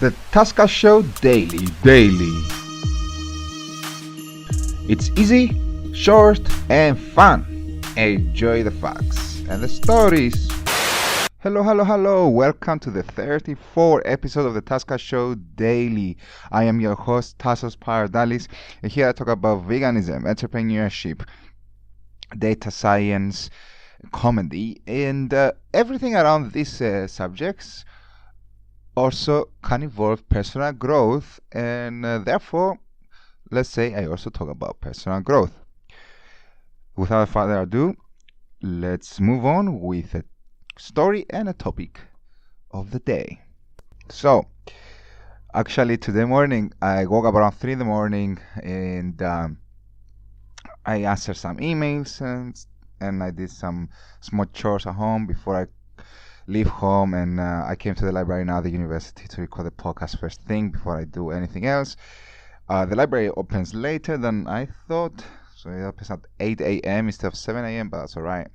The TasCast Show Daily. It's easy, short, and fun. Enjoy the facts and the stories. Hello. Welcome to the 34th episode of the TasCast Show Daily. I am your host, Tassos Paradalis, and here I talk about veganism, entrepreneurship, data science, comedy, and everything around these subjects. Also can involve personal growth, and therefore, let's say I also talk about personal growth. Without further ado, let's move on with a story and a topic of the day. So, actually, today morning I woke up around 3 in the morning, and I answered some emails and I did some small chores at home before I leave home, and I came to the library now at the university to record the podcast first thing before I do anything else. The library opens later than I thought, so it opens at 8 a.m. instead of 7 a.m., but that's all right.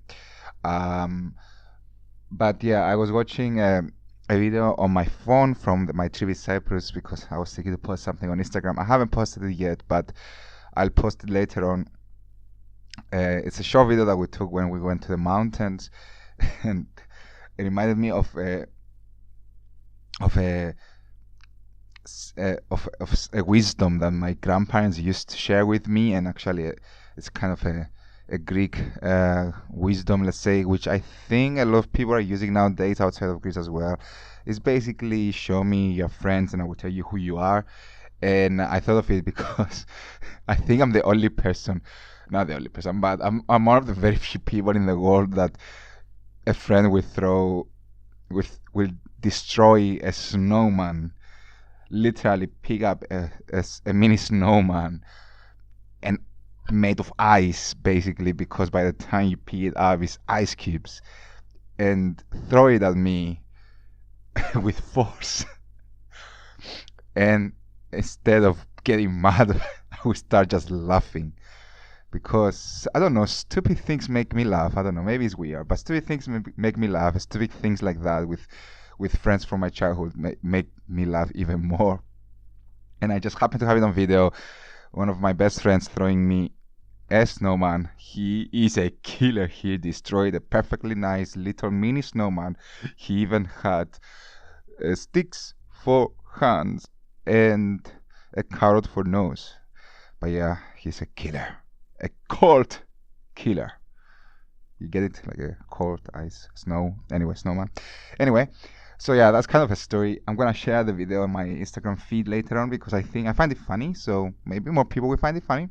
But yeah, I was watching a video on my phone from my trip in Cyprus because I was thinking to post something on Instagram. I haven't posted it yet, but I'll post it later on. It's a short video that we took when we went to the mountains, and it reminded me of a wisdom that my grandparents used to share with me, and actually it's kind of a Greek wisdom, let's say, which I think a lot of people are using nowadays outside of Greece as well. It's basically show me your friends and I will tell you who you are. And I thought of it because I think I'm the only person, not the only person, but I'm one of the very few people in the world that a friend will destroy a snowman, literally pick up a mini snowman and made of ice, basically, because by the time you pick it up it's ice cubes, and throw it at me with force. And instead of getting mad, I would start just laughing. Because, I don't know, stupid things make me laugh. I don't know, maybe it's weird, but stupid things make me laugh. Stupid things like that with friends from my childhood make me laugh even more. And I just happened to have it on video. One of my best friends throwing me a snowman. He is a killer. He destroyed a perfectly nice little mini snowman. He even had sticks for hands and a carrot for nose. But yeah, he's a killer. A cold killer. You get it? Like a cold ice snow. Anyway, snowman. Anyway, so yeah, that's kind of a story. I'm gonna share the video on my Instagram feed later on because I find it funny. So maybe more people will find it funny.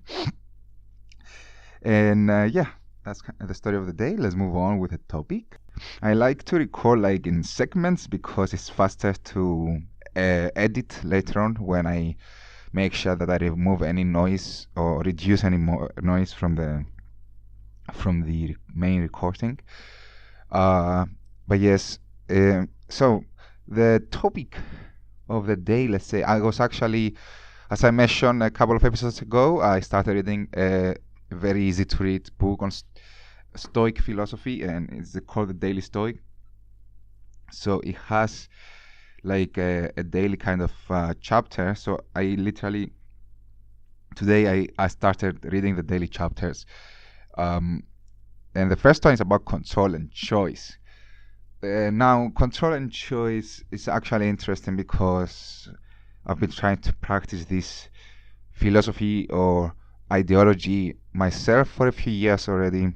And yeah, that's the story of the day. Let's move on with the topic. I like to record like in segments because it's faster to edit later on when I make sure that I remove any noise or reduce any more noise from the main recording. But yes, so the topic of the day, let's say, I was actually, as I mentioned a couple of episodes ago, I started reading a very easy to read book on Stoic philosophy, and it's called The Daily Stoic. So it has like a daily kind of chapter. So I literally today I started reading the daily chapters, and the first one is about control and choice. Now control and choice is actually interesting because I've been trying to practice this philosophy or ideology myself for a few years already,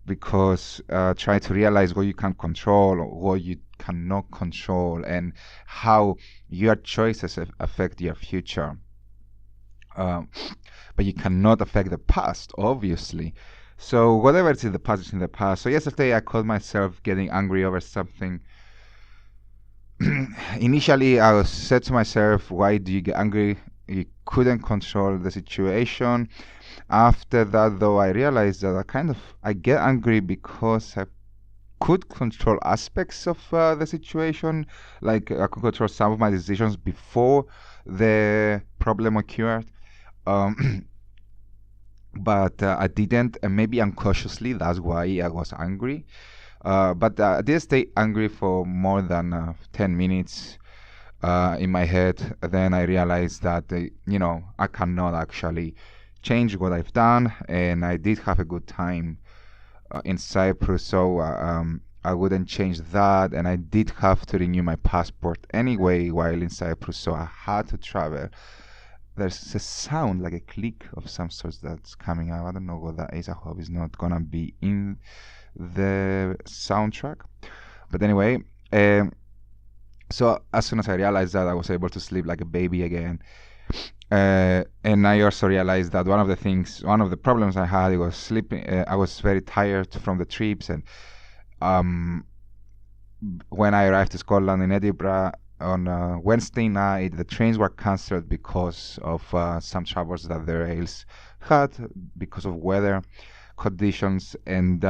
because trying to realize what you can control or what you cannot control and how your choices affect your future. But you cannot affect the past, obviously. So whatever is in the past is in the past. So yesterday I caught myself getting angry over something. Initially I said to myself, why do you get angry? You couldn't control the situation. After that, though, I realized that I get angry because I could control aspects of the situation. Like I could control some of my decisions before the problem occurred. But I didn't, and maybe unconsciously, that's why I was angry. But I didn't stay angry for more than 10 minutes. in my head. Then I realized that I cannot actually change what I've done, and I did have a good time in Cyprus, so I wouldn't change that. And I did have to renew my passport anyway while in Cyprus, so I had to travel. There's a sound like a click of some sort that's coming out. I don't know what that is. I hope it's not gonna be in the soundtrack. But anyway, so as soon as I realized that, I was able to sleep like a baby again. And I also realized that one of the problems I had, it was sleeping. I was very tired from the trips, and um, when I arrived to Scotland in Edinburgh on Wednesday night, the trains were cancelled because of some troubles that the rails had because of weather conditions, and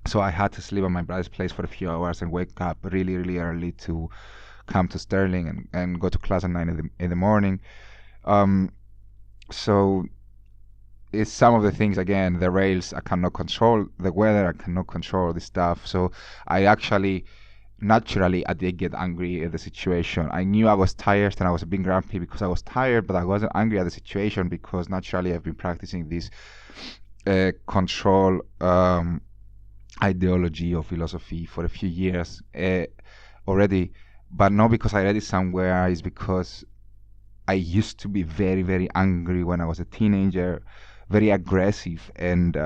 so I had to sleep at my brother's place for a few hours and wake up really, really early to come to Stirling and go to class at 9 in the morning. So it's some of the things, again, the rails I cannot control, the weather I cannot control, this stuff. So I actually, naturally, I did get angry at the situation. I knew I was tired and I was being grumpy because I was tired, but I wasn't angry at the situation because naturally I've been practicing this control ideology or philosophy for a few years already, but not because I read it somewhere. It's because I used to be very, very angry when I was a teenager, very aggressive, and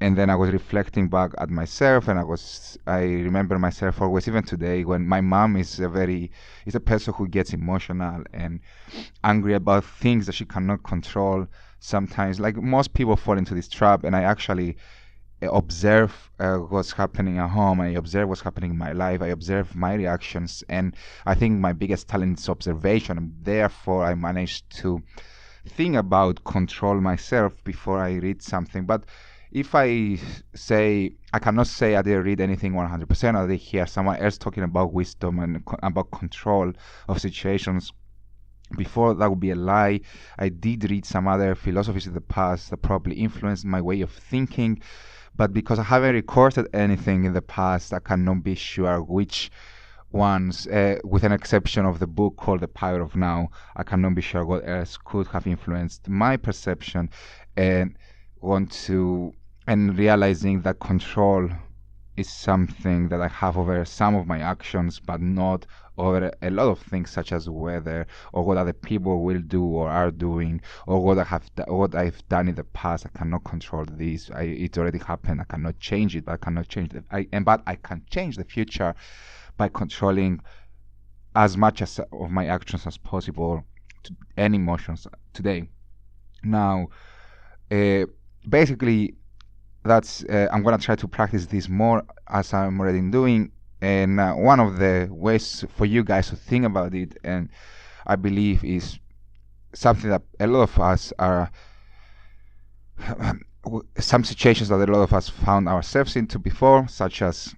then I was reflecting back at myself, and I remember myself always, even today, when my mom is a person who gets emotional and angry about things that she cannot control. Sometimes, like most people, fall into this trap, and I actually observe what's happening at home. I observe what's happening in my life. I observe my reactions, and I think my biggest talent is observation, and therefore I managed to think about control myself before I read something. But if I cannot say I didn't read anything 100%, I did hear someone else talking about wisdom and about control of situations before, that would be a lie. I did read some other philosophies in the past that probably influenced my way of thinking, but because I haven't recorded anything in the past, I cannot be sure which ones, with an exception of the book called The Power of Now, I cannot be sure what else could have influenced my perception and realizing that control is something that I have over some of my actions, but not over a lot of things, such as weather or what other people will do or are doing, or what I've done in the past. I cannot control this. It already happened. I cannot change it, but I cannot change it. But I can change the future by controlling as much of my actions as possible and emotions today. Now, basically, that's I'm gonna try to practice this more as I'm already doing. And one of the ways for you guys to think about it, and I believe is something that a lot of us are, some situations that a lot of us found ourselves into before, such as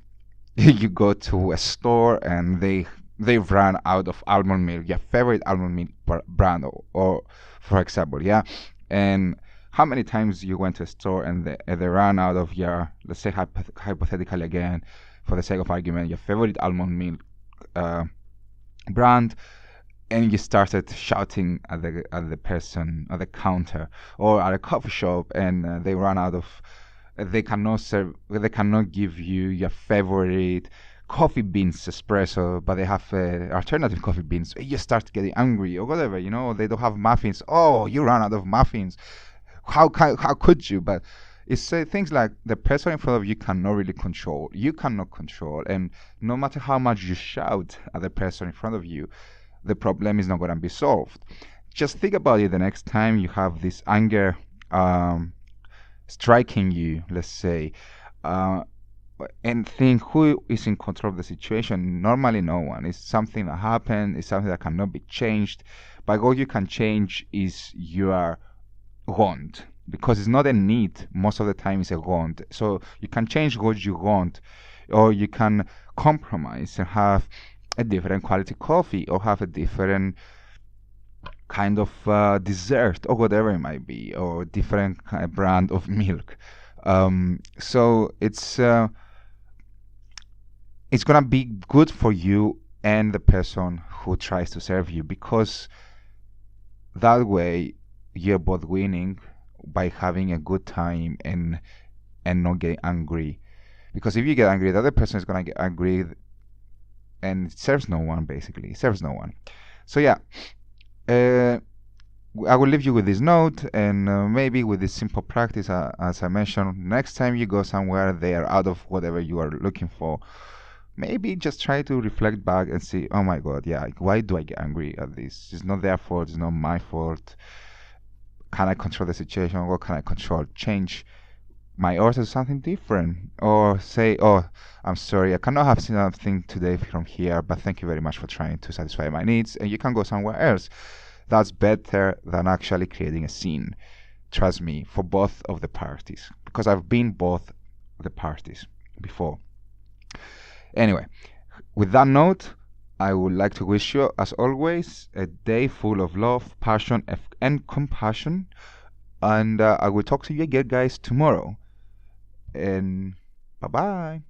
you go to a store and they've run out of almond milk, your favorite almond milk brand, or for example, yeah. And how many times you went to a store and they ran out of your, let's say hypothetically again, for the sake of argument, your favorite almond milk brand, and you started shouting at the person at the counter or at a coffee shop, and they run out of, they cannot give you your favorite coffee beans espresso, but they have alternative coffee beans. You start getting angry or whatever, they don't have muffins. Oh, you run out of muffins. How could you? But it's things like the person in front of you cannot really control. You cannot control, and no matter how much you shout at the person in front of you, the problem is not going to be solved. Just think about it the next time you have this anger striking you, let's say, and think who is in control of the situation. Normally no one. It's something that happened. It's something that cannot be changed. But what you can change is your want, because it's not a need. Most of the time it's a want. So you can change what you want, or you can compromise and have a different quality coffee, or have a different kind of dessert, or whatever it might be, or different brand of milk. So it's gonna be good for you and the person who tries to serve you, because that way you're both winning by having a good time and not getting angry. Because if you get angry, the other person is gonna get angry, and it serves no one. Basically, it serves no one. So yeah, I will leave you with this note, and maybe with this simple practice, as I mentioned. Next time you go somewhere, they are out of whatever you are looking for. Maybe just try to reflect back and see, oh my God, yeah, why do I get angry at this? It's not their fault. It's not my fault. Can I control the situation? What can I control? Change my order to something different, or say, oh, I'm sorry, I cannot have something today from here, but thank you very much for trying to satisfy my needs, and you can go somewhere else. That's better than actually creating a scene. Trust me, for both of the parties, because I've been both the parties before. Anyway, with that note, I would like to wish you, as always, a day full of love, passion, and compassion. And I will talk to you again, guys, tomorrow. And bye bye.